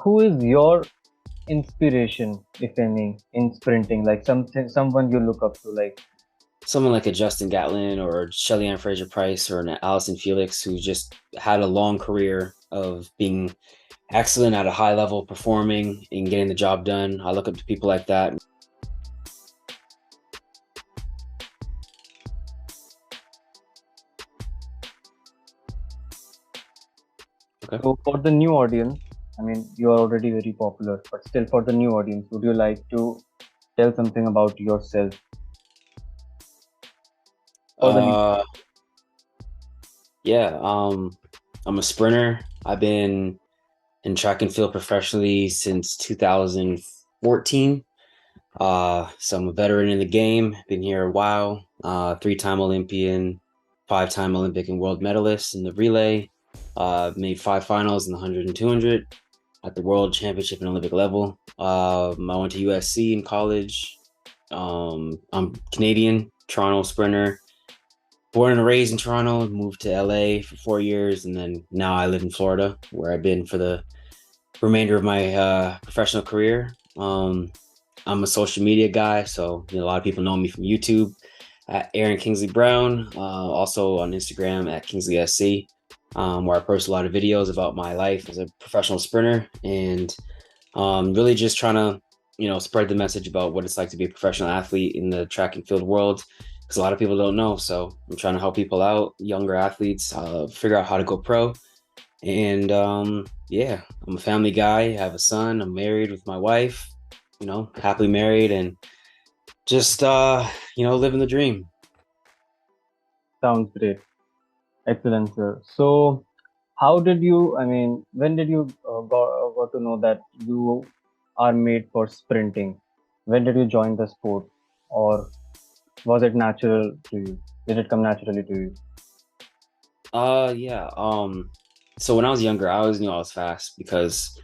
who is your inspiration, if any, in sprinting? Like someone you look up to, like. Someone like a Justin Gatlin or Shelly-Ann Fraser-Price or an Allison Felix who just had a long career of being excellent at a high level, performing and getting the job done. I look up to people like that. Okay. So for the new audience, I mean, you are already very popular, but still for the new audience, would you like to tell something about yourself for the new? Uh, yeah. I'm a sprinter. I've been in track and field professionally since 2014. So I'm a veteran in the game. Been here a while. Three-time Olympian, five-time Olympic and world medalist in the relay. Made five finals in the 100 and 200 at the world championship and Olympic level. I went to USC in college. I'm Canadian, Toronto sprinter. Born and raised in Toronto, moved to LA for 4 years, and then now I live in Florida, where I've been for the remainder of my professional career. I'm a social media guy, so a lot of people know me from YouTube at Aaron Kingsley Brown, also on Instagram at Kingsley SC, where I post a lot of videos about my life as a professional sprinter and really just trying to spread the message about what it's like to be a professional athlete in the track and field world because a lot of people don't know. So I'm trying to help people out, younger athletes, figure out how to go pro. And yeah, I'm a family guy. I have a son. I'm married with my wife. Happily married, and just living the dream. Sounds great. Excellent, sir. So, how did you? I mean, when did you got to know that you are made for sprinting? When did you join the sport, or was it natural to you? Did it come naturally to you? Yeah. So when I was younger, I always knew I was fast because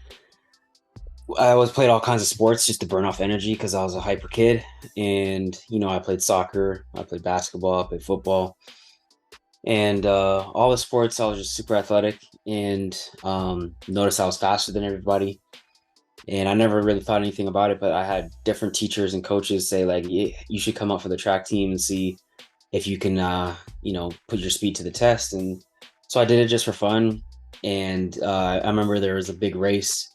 I always played all kinds of sports just to burn off energy because I was a hyper kid. And I played soccer, I played basketball, I played football, and all the sports I was just super athletic and noticed I was faster than everybody. And I never really thought anything about it, but I had different teachers and coaches say like, yeah, you should come up for the track team and see if you can, put your speed to the test. And so I did it just for fun. And I remember there was a big race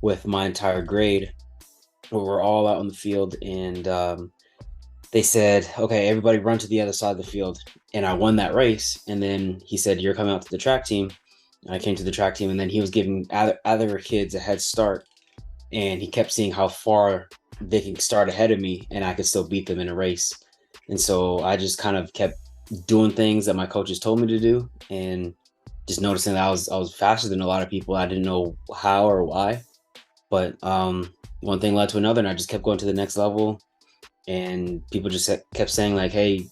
with my entire grade where we're all out on the field, and they said, "Okay, everybody run to the other side of the field." And I won that race. And then he said, "You're coming out to the track team." And I came to the track team, and then he was giving other kids a head start, and he kept seeing how far they can start ahead of me, and I could still beat them in a race. And so I just kind of kept doing things that my coaches told me to do, and just noticing that I was faster than a lot of people. I didn't know how or why, but one thing led to another, and I just kept going to the next level. And people just kept saying like, "Hey,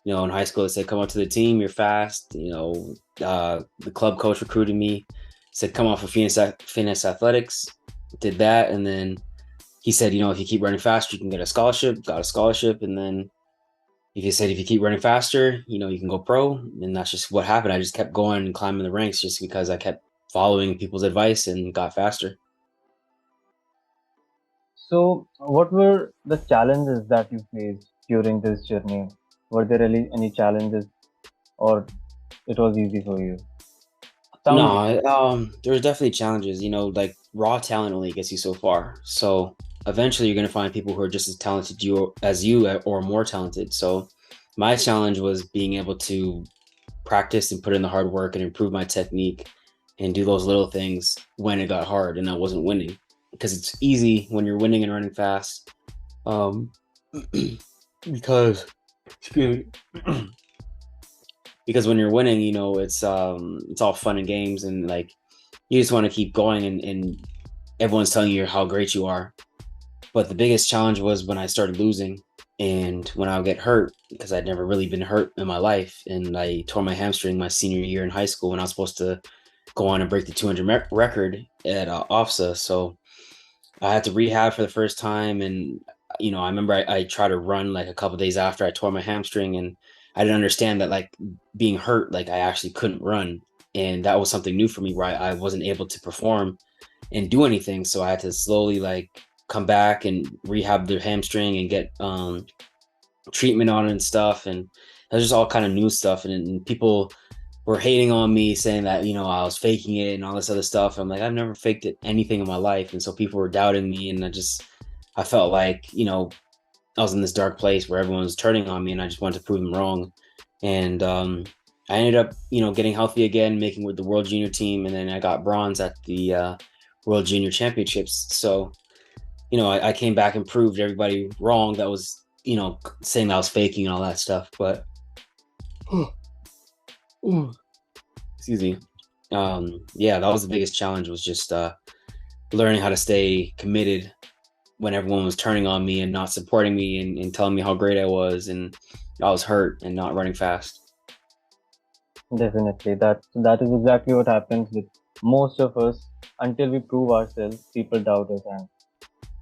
in high school, they said come up to the team. You're fast." The club coach recruited me, said come off of Phoenix Athletics. Did that, and then he said, if you keep running faster, you can get a scholarship. Got a scholarship, and then if you keep running faster, you can go pro. And that's just what happened. I just kept going and climbing the ranks just because I kept following people's advice and got faster. So, what were the challenges that you faced during this journey? Were there really any challenges, or it was easy for you? Sounds like. No, there's definitely challenges. Like raw talent only gets you so far. So eventually, you're gonna find people who are just as talented as you or more talented. So my challenge was being able to practice and put in the hard work and improve my technique and do those little things when it got hard and I wasn't winning. Because it's easy when you're winning and running fast. Um, because excuse me. Because when you're winning, it's all fun and games, and like you just want to keep going, and everyone's telling you how great you are. But the biggest challenge was when I started losing and when I would get hurt because I'd never really been hurt in my life, and I tore my hamstring my senior year in high school when I was supposed to go on and break the 200 record at OFSA. So I had to rehab for the first time, and I remember I tried to run like a couple days after I tore my hamstring, and I didn't understand that like being hurt, like I actually couldn't run, and that was something new for me where I wasn't able to perform. and do anything. So I had to slowly like come back and rehab the hamstring and get treatment on it and stuff. And that was just all kind of new stuff. And people were hating on me, saying that I was faking it and all this other stuff. I'm like, I've never faked it anything in my life, and so people were doubting me, and I felt like I was in this dark place where everyone was turning on me, and I just wanted to prove them wrong. And I ended up, getting healthy again, making with the World Junior team, and then I got bronze at the World Junior Championships. So, I came back and proved everybody wrong that was, saying that I was faking and all that stuff. But, excuse me. Yeah, that was the biggest challenge, was just learning how to stay committed when everyone was turning on me and not supporting me, and telling me how great I was, and I was hurt and not running fast. Definitely, that is exactly what happens with most of us. Until we prove ourselves, people doubt us, and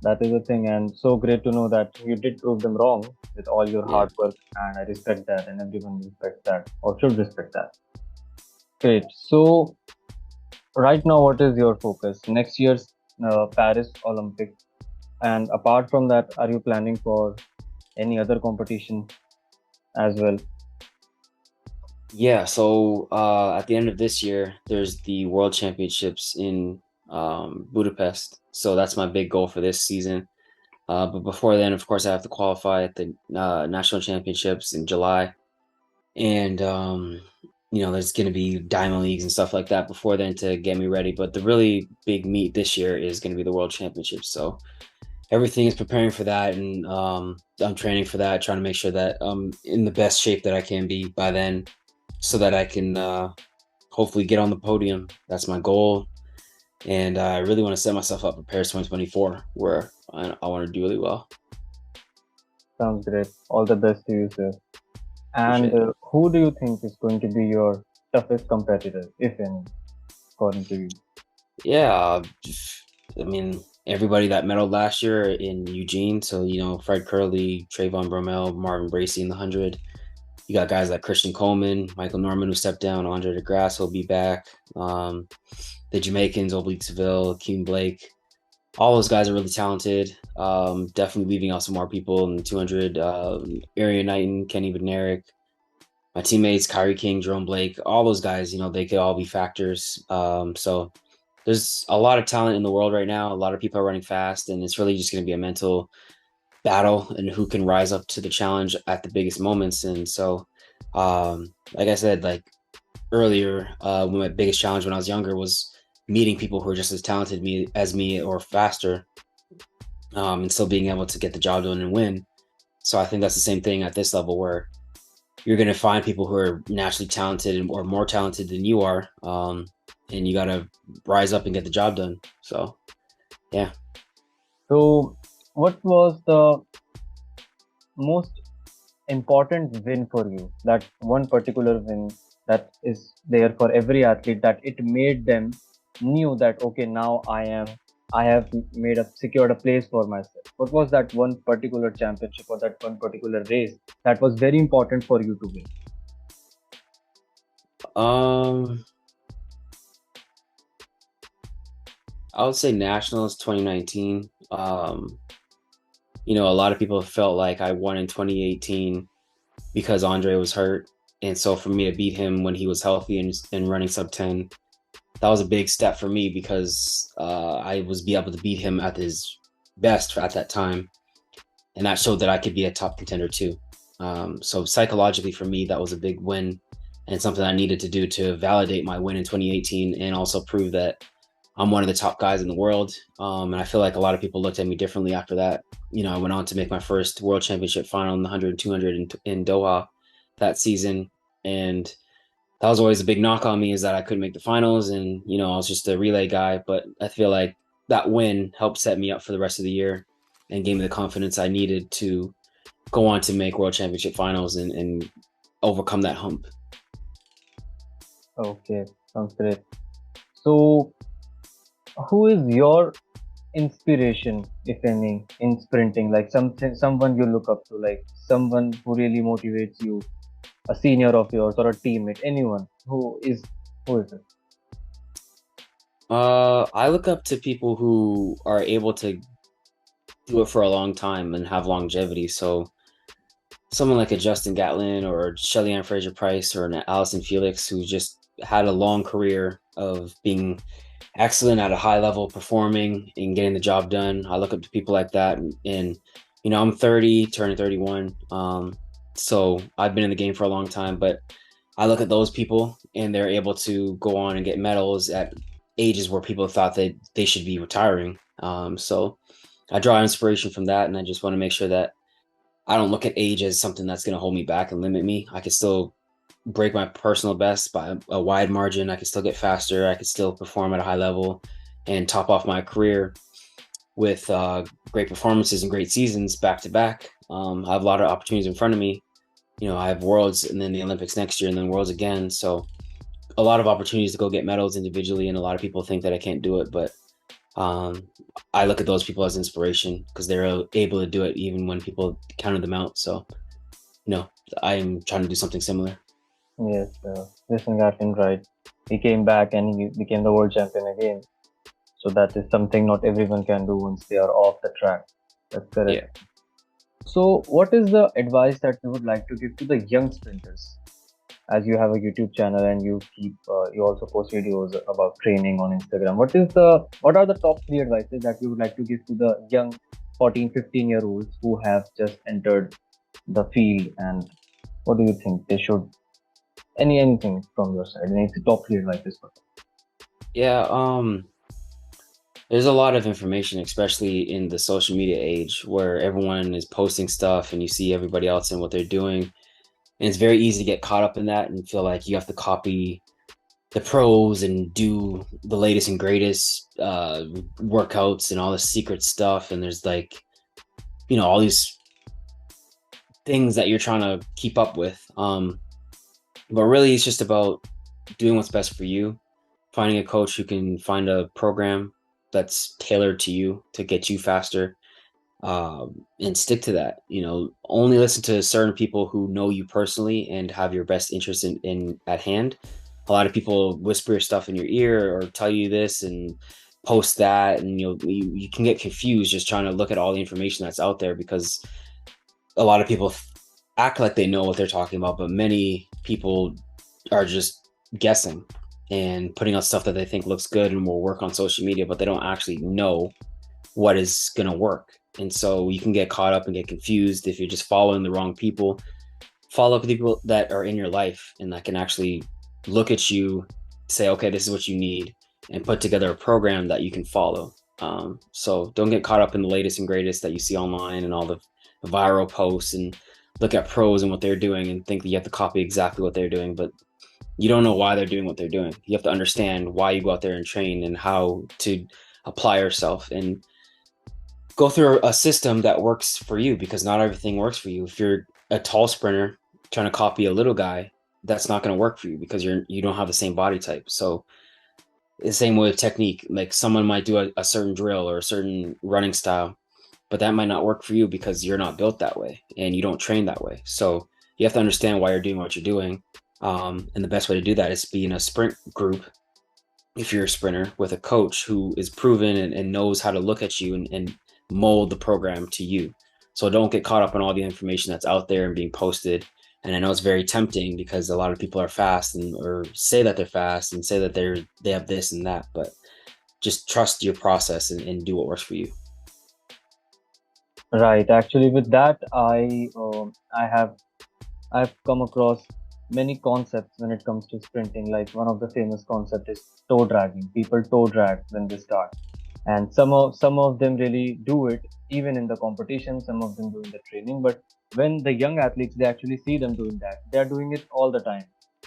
that is the thing. And so great to know that you did prove them wrong with all your Yeah. hard work, and I respect that, and everyone respects that, or should respect that. Great. So right now, what is your focus? Next year's Paris Olympics, and apart from that, are you planning for any other competition as well? Yeah, so at the end of this year, there's the World Championships in Budapest. So that's my big goal for this season. But before then, of course, I have to qualify at the National Championships in July. And, there's going to be diamond leagues and stuff like that before then to get me ready. But the really big meet this year is going to be the World Championships. So everything is preparing for that. And I'm training for that, trying to make sure that I'm in the best shape that I can be by then, so that I can hopefully get on the podium. That's my goal. And I really want to set myself up for Paris 2024, where I want to do really well. Sounds great. All the best to you, sir. And Appreciate it. who do you think is going to be your toughest competitor, if any, according to you? Yeah, I mean, everybody that medaled last year in Eugene. So, Fred Curley, Trayvon Bromell, Marvin Bracey in the 100. You got guys like Christian Coleman, Michael Norman, who stepped down, Andre DeGrasse will be back. The Jamaicans, Oblique Seville, Keem Blake. All those guys are really talented. Definitely leaving out some more people in the 200. Arian Knighton, Kenny Bednarik, my teammates, Kyrie King, Jerome Blake, all those guys, they could all be factors. So there's a lot of talent in the world right now. A lot of people are running fast, and it's really just going to be a mental battle and who can rise up to the challenge at the biggest moments. And so, like I said, like earlier, my biggest challenge when I was younger was meeting people who are just as talented as me or faster, and still being able to get the job done and win. So I think that's the same thing at this level, where you're going to find people who are naturally talented or more talented than you are, and you got to rise up and get the job done. So yeah. So, what was the most important win for you? That one particular win that is there for every athlete, that it made them knew that okay, now I have made a secured a place for myself. What was that one particular championship or that one particular race that was very important for you to win? um I would say nationals 2019. A lot of people felt like I won in 2018 because Andre was hurt, and so for me to beat him when he was healthy and running sub 10, that was a big step for me, because I was be able to beat him at his best at that time, and that showed that I could be a top contender too. So psychologically for me, that was a big win, and something I needed to do to validate my win in 2018, and also prove that I'm one of the top guys in the world. And I feel like a lot of people looked at me differently after that. I went on to make my first world championship final in the 100 and 200 in Doha that season. And that was always a big knock on me, is that I couldn't make the finals. And, I was just a relay guy. But I feel like that win helped set me up for the rest of the year and gave me the confidence I needed to go on to make world championship finals and overcome that hump. Okay, sounds great. So, who is your inspiration, if any, in sprinting? Like someone you look up to, like someone who really motivates you, a senior of yours or a teammate, anyone who is it? I look up to people who are able to do it for a long time and have longevity. So someone like a Justin Gatlin or Shelly Ann Fraser Price or an Allison Felix who just had a long career of being excellent at a high level, performing and getting the job done. I look up to people like that, and I'm 30, turning 31. So I've been in the game for a long time, but I look at those people and they're able to go on and get medals at ages where people thought they should be retiring. So I draw inspiration from that, and I just want to make sure that I don't look at age as something that's going to hold me back and limit me. I can still break my personal best by a wide margin. I can still get faster. I can still perform at a high level and top off my career with great performances and great seasons back to back. I have a lot of opportunities in front of me. I have Worlds and then the Olympics next year and then Worlds again. So a lot of opportunities to go get medals individually. And a lot of people think that I can't do it, but um, I look at those people as inspiration because they're able to do it even when people counted them out. So, you know, I'm trying to do something similar. Yes, Jason Gatlin, right. He came back and he became the world champion again. So that is something not everyone can do once they are off the track. That's Yeah. correct. So, what is the advice that you would like to give to the young sprinters? As you have a YouTube channel and you also post videos about training on Instagram. What are the top three advices that you would like to give to the young 14, 15 year olds who have just entered the field, and what do you think they should anything from your side? Any top three advices for Yeah. There's a lot of information, especially in the social media age where everyone is posting stuff and you see everybody else and what they're doing. And it's very easy to get caught up in that and feel like you have to copy the pros and do the latest and greatest workouts and all the secret stuff. And there's like, all these things that you're trying to keep up with. But really, it's just about doing what's best for you, finding a coach who can find a program that's tailored to you to get you faster, and stick to that. Only listen to certain people who know you personally and have your best interest in at hand. A lot of people whisper stuff in your ear or tell you this and post that, and you can get confused just trying to look at all the information that's out there because a lot of people act like they know what they're talking about, but many people are just guessing and putting out stuff that they think looks good and will work on social media, but they don't actually know what is going to work. And so you can get caught up and get confused if you're just following the wrong people. Follow up with people that are in your life and that can actually look at you, say, okay, this is what you need, and put together a program that you can follow. So don't get caught up in the latest and greatest that you see online and all the viral posts, and look at pros and what they're doing and think that you have to copy exactly what they're doing. But you don't know why they're doing what they're doing. You have to understand why you go out there and train and how to apply yourself and go through a system that works for you because not everything works for you. If you're a tall sprinter trying to copy a little guy, that's not going to work for you because you don't have the same body type. So the same way with technique, like someone might do a certain drill or a certain running style, but that might not work for you because you're not built that way and you don't train that way. So you have to understand why you're doing what you're doing. And the best way to do that is be in a sprint group if you're a sprinter with a coach who is proven and knows how to look at you and mold the program to you. So don't get caught up on all the information that's out there and being posted. And I know it's very tempting because a lot of people are fast and or say that they're fast and say that they have this and that, but just trust your process and do what works for you. Right. Actually, with that, I've come across many concepts when it comes to sprinting. Like one of the famous concept is toe dragging. People toe drag when they start, and some of them really do it even in the competition. Some of them do in the training. But when the young athletes, they actually see them doing that, they are doing it all the time.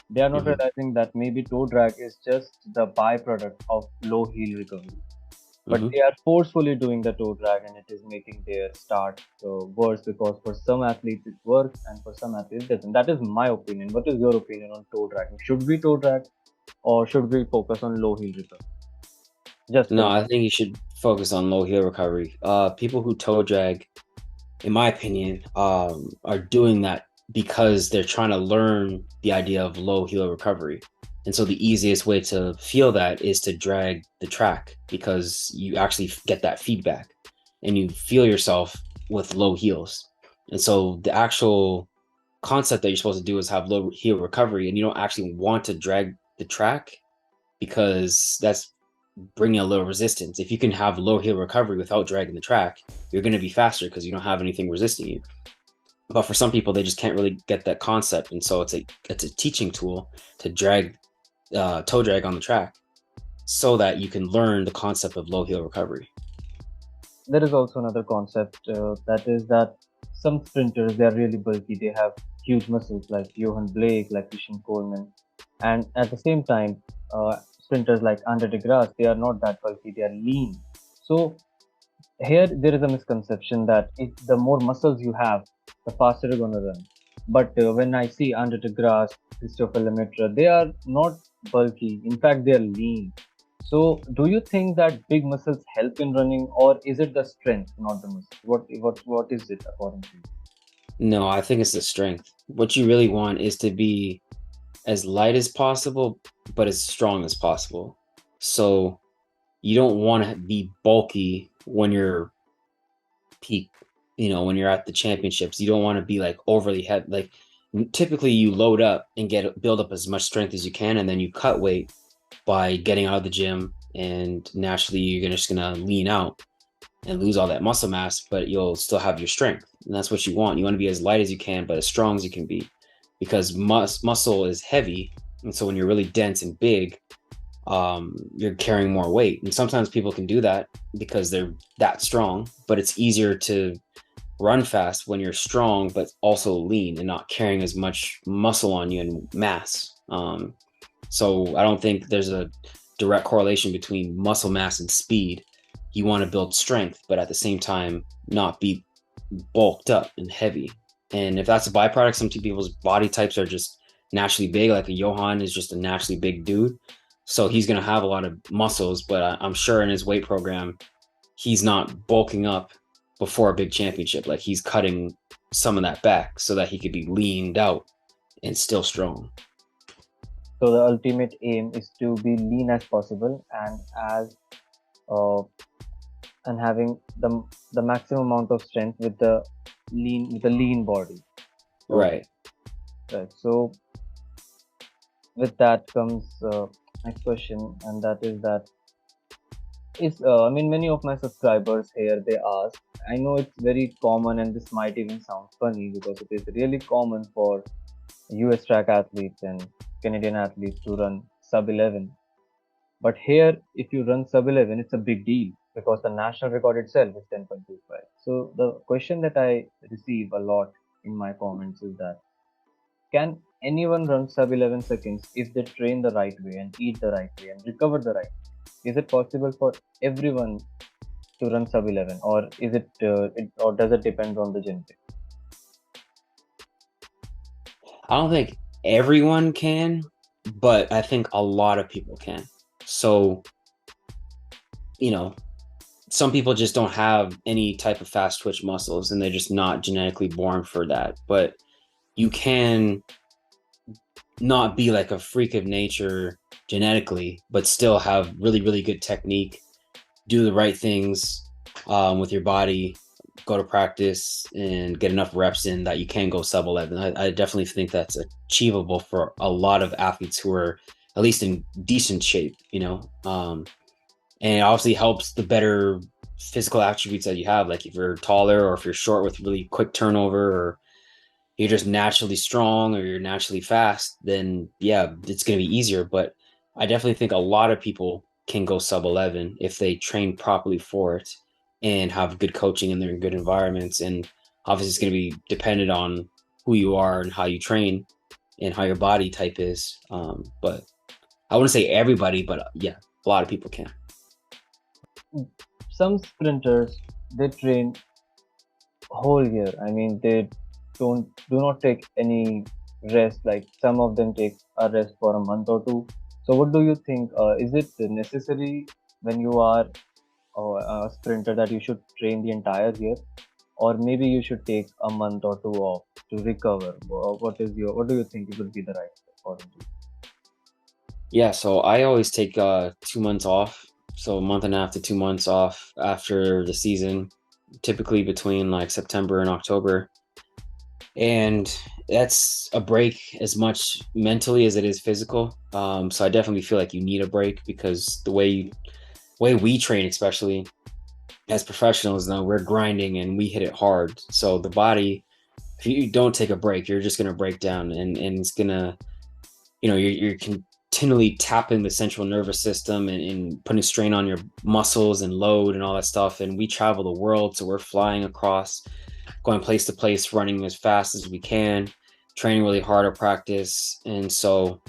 They are not Hmm. realizing that maybe toe drag is just the byproduct of low heel recovery, but Hmm. they are forcefully doing the toe drag, and it is making their start worse because for some athletes it works and for some athletes it doesn't. That is my opinion. What is your opinion on toe dragging? Should we toe drag or should we focus on low heel recovery? Just for No, you. I think you should focus on low heel recovery. People who toe drag, in my opinion, are doing that because they're trying to learn the idea of low heel recovery. And so the easiest way to feel that is to drag the track because you actually get that feedback and you feel yourself with low heels. And so the actual concept that you're supposed to do is have low heel recovery, and you don't actually want to drag the track because that's bringing a little resistance. If you can have low heel recovery without dragging the track, you're going to be faster because you don't have anything resisting you. But for some people, they just can't really get that concept, and so it's a teaching tool to drag toe drag on the track so that you can learn the concept of low heel recovery. There is also another concept that is that some sprinters they are really bulky. They have huge muscles like Johan Blake, like Christian Coleman, and at the same time, sprinters like Andre de Grasse they are not that bulky. They are lean. So here there is a misconception that if the more muscles you have, the faster you're gonna run. But when I see Andre de Grasse, Christopher Lemaitre, they are not bulky. In fact, they are lean. So, do you think that big muscles help in running, or is it the strength, not the muscle? What is it according to you? No, I think it's the strength. What you really want is to be as light as possible, but as strong as possible. So you don't want to be bulky when you're peak, when you're at the championships. You don't want to be like overly heavy. Like typically you load up and build up as much strength as you can, and then you cut weight by getting out of the gym, and naturally just gonna lean out and lose all that muscle mass, but you'll still have your strength. And that's what you want. You want to be as light as you can, but as strong as you can be, because muscle is heavy. And so when you're really dense and big, you're carrying more weight. And sometimes people can do that because they're that strong, but it's easier to run fast when you're strong, but also lean and not carrying as much muscle on you and mass. So I don't think there's a direct correlation between muscle mass and speed. You want to build strength, but at the same time, not be bulked up and heavy. And if that's a byproduct, some people's body types are just naturally big. Like a Johan is just a naturally big dude. So he's going to have a lot of muscles, but I'm sure in his weight program, he's not bulking up before a big championship. Like he's cutting some of that back so that he could be leaned out and still strong. So the ultimate aim is to be lean as possible as uh, and having the maximum amount of strength with the lean body. Okay, Right. right. So with that comes next question, and that is that is I mean many of my subscribers here they ask. I know it's very common, and this might even sound funny because it is really common for U.S. track athletes and Canadian athletes to run sub 11. But here, if you run sub 11, it's a big deal because the national record itself is 10.25. So the question that I receive a lot in my comments is that can anyone run sub 11 seconds if they train the right way and eat the right way and recover the right way? Is it possible for everyone to run sub 11, or or does it depend on the genetics? I don't think everyone can, but I think a lot of people can. So, you know, some people just don't have any type of fast twitch muscles and they're just not genetically born for that. But you can not be like a freak of nature genetically, but still have really, really good technique, do the right things with your body, go to practice and get enough reps in that you can go sub 11. I definitely think that's achievable for a lot of athletes who are at least in decent shape. And it obviously helps the better physical attributes that you have. Like if you're taller or if you're short with really quick turnover, or you're just naturally strong or you're naturally fast, then yeah, it's going to be easier. But I definitely think a lot of people can go sub 11 if they train properly for it and have good coaching and they're in good environments. And obviously, it's going to be dependent on who you are and how you train and how your body type is. But I wouldn't say everybody, but yeah, a lot of people can. Some sprinters they train whole year. I mean, they do not take any rest. Like some of them take a rest for a month or two. So, what do you think? Is it necessary when you are a sprinter that you should train the entire year, or maybe you should take a month or two off to recover? What do you think it would be the right according to you? Yeah, so I always take 2 months off. So a month and a half to 2 months off after the season, typically between like September and October. And that's a break as much mentally as it is physical. So I definitely feel like you need a break because way we train, especially as professionals, now we're grinding and we hit it hard. So the body, if you don't take a break, you're just gonna break down and it's gonna, you're continually tapping the central nervous system and putting strain on your muscles and load and all that stuff. And we travel the world, so we're flying across, going place to place, running as fast as we can, training really hard at practice. And so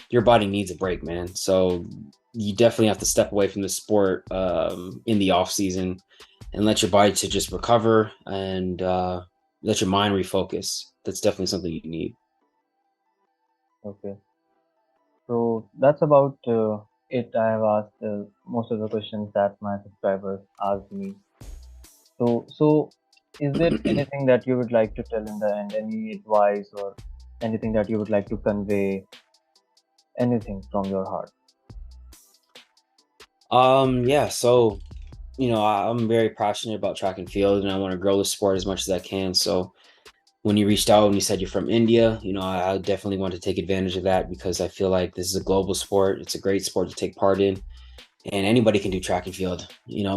your body needs a break, man. So you definitely have to step away from the sport in the off season and let your body to just recover and let your mind refocus. That's definitely something you need. Okay, so that's about it. I have asked most of the questions that my subscribers asked me. So is there anything that you would like to tell in the end? Any advice or anything that you would like to convey? Anything from your heart? Yeah, so I'm very passionate about track and field and I want to grow the sport as much as I can. So when you reached out and you said you're from India, I definitely want to take advantage of that because I feel like this is a global sport. It's a great sport to take part in, and anybody can do track and field,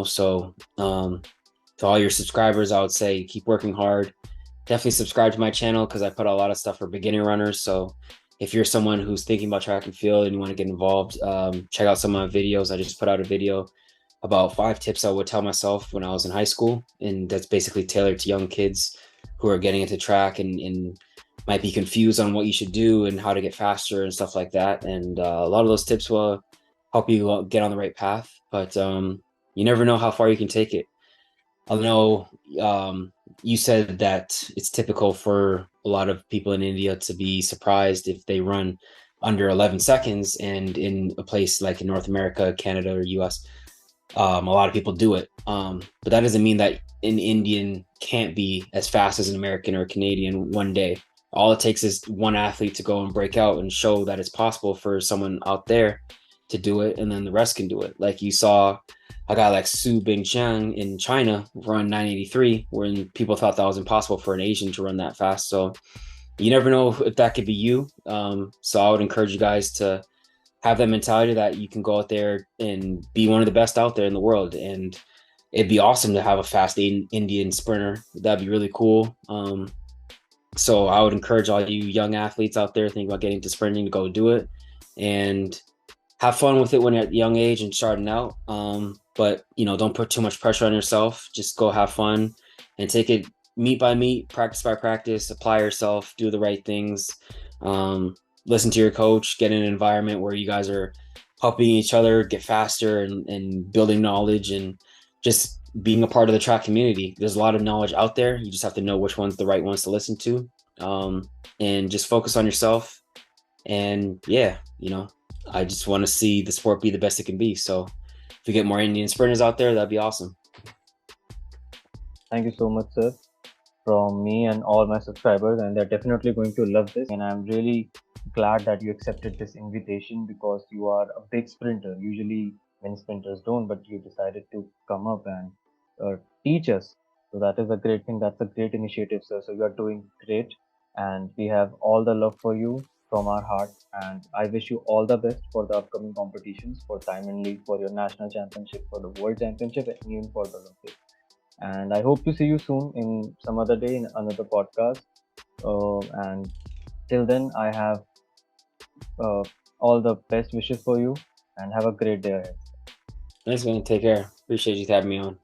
So, to all your subscribers, I would say keep working hard. Definitely subscribe to my channel because I put out a lot of stuff for beginner runners. So, if you're someone who's thinking about track and field and you want to get involved, check out some of my videos. I just put out a video about 5 tips I would tell myself when I was in high school, and that's basically tailored to young kids who are getting into track and might be confused on what you should do and how to get faster and stuff like that. And a lot of those tips will help you get on the right path. But you never know how far you can take it. I know you said that it's typical for a lot of people in India to be surprised if they run under 11 seconds, and in a place like in North America, Canada, or US, a lot of people do it. But that doesn't mean that an Indian can't be as fast as an American or a Canadian one day. All it takes is one athlete to go and break out and show that it's possible for someone out there to do it, and then the rest can do it. Like you saw a guy like Su Bingqiang in China run 983, when people thought that was impossible for an Asian to run that fast. So you never know if that could be you. So I would encourage you guys to have that mentality that you can go out there and be one of the best out there in the world. And it'd be awesome to have a fast Indian sprinter. That'd be really cool. So I would encourage all you young athletes out there thinking about getting into sprinting to go do it and have fun with it when you're at a young age and starting out. But don't put too much pressure on yourself. Just go have fun and take it meet by meet, practice by practice, apply yourself, do the right things. Listen to your coach, get in an environment where you guys are helping each other get faster and building knowledge and just being a part of the track community. There's a lot of knowledge out there. You just have to know which one's the right ones to listen to. And just focus on yourself. And yeah, I just want to see the sport be the best it can be. So if we get more Indian sprinters out there, that'd be awesome. Thank you so much, sir, from me and all my subscribers, and they're definitely going to love this. And I'm really glad that you accepted this invitation because you are a big sprinter. Usually, many sprinters don't, but you decided to come up and uh, teach us. So that is a great thing. That's a great initiative, sir. So you are doing great, and we have all the love for you from our heart. And I wish you all the best for the upcoming competitions, for Diamond League, for your national championship, for the World Championship, and even for the Olympics. And I hope to see you soon in some other day in another podcast. And till then, I have uh, all the best wishes for you and have a great day ahead. Thanks, man. Take care. Appreciate you having me on.